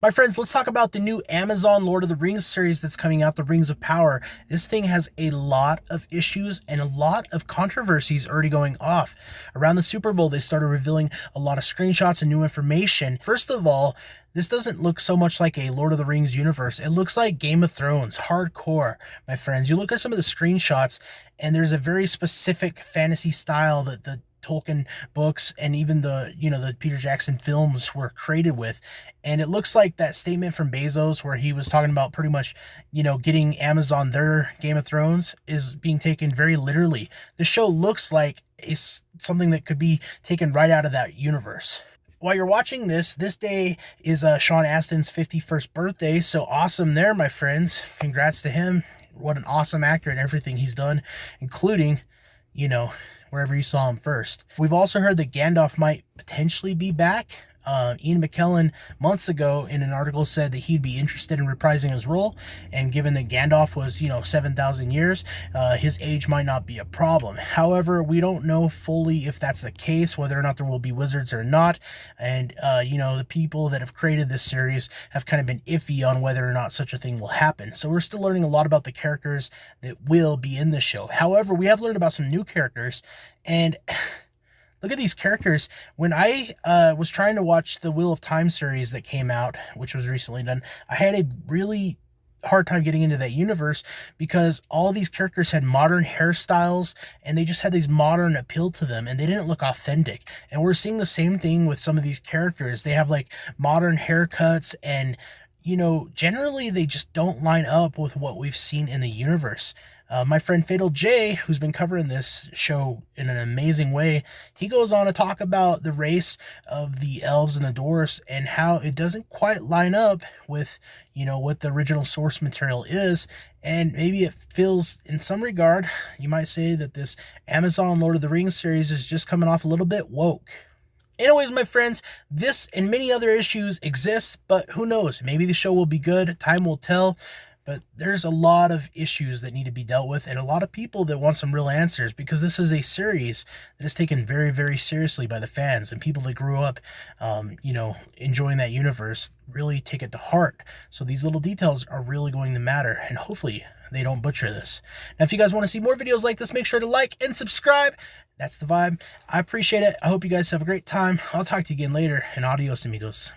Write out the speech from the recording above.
My friends, let's talk about the new Amazon Lord of the Rings series that's coming out, The Rings of Power. This thing has a lot of issues and a lot of controversies already going off. Around the Super Bowl, they started revealing a lot of screenshots and new information. First of all, this doesn't look so much like a Lord of the Rings universe. It looks like Game of Thrones, hardcore, my friends. You look at some of the screenshots, and there's a very specific fantasy style that the Tolkien books and even the Peter Jackson films were created with. And it looks like that statement from Bezos where he was talking about pretty much, getting Amazon their Game of Thrones is being taken very literally. The show looks like it's something that could be taken right out of that universe. While you're watching this day is Sean Astin's 51st birthday. So awesome there, my friends. Congrats to him. What an awesome actor and everything he's done, including, wherever you saw him first. We've also heard that Gandalf might potentially be back. Ian McKellen months ago in an article said that he'd be interested in reprising his role, and given that Gandalf was 7,000 years, his age might not be a problem. However, we don't know fully if that's the case, whether or not there will be wizards or not, and the people that have created this series have kind of been iffy on whether or not such a thing will happen. So we're still learning a lot about the characters that will be in the show. However, we have learned about some new characters, and look at these characters. When I was trying to watch the Wheel of Time series that came out, which was recently done, I had a really hard time getting into that universe because all these characters had modern hairstyles and they just had these modern appeal to them and they didn't look authentic. And we're seeing the same thing with some of these characters. They have like modern haircuts and generally they just don't line up with what we've seen in the universe. My friend Fatal J, who's been covering this show in an amazing way, he goes on to talk about the race of the elves and the dwarfs and how it doesn't quite line up with, what the original source material is. And maybe it feels, in some regard, you might say that this Amazon Lord of the Rings series is just coming off a little bit woke. Anyways, my friends, this and many other issues exist, but who knows? Maybe the show will be good. Time will tell. But there's a lot of issues that need to be dealt with and a lot of people that want some real answers because this is a series that is taken very, very seriously by the fans and people that grew up, enjoying that universe really take it to heart. So these little details are really going to matter and hopefully they don't butcher this. Now, if you guys want to see more videos like this, make sure to like and subscribe. That's the vibe. I appreciate it. I hope you guys have a great time. I'll talk to you again later, and adios, amigos.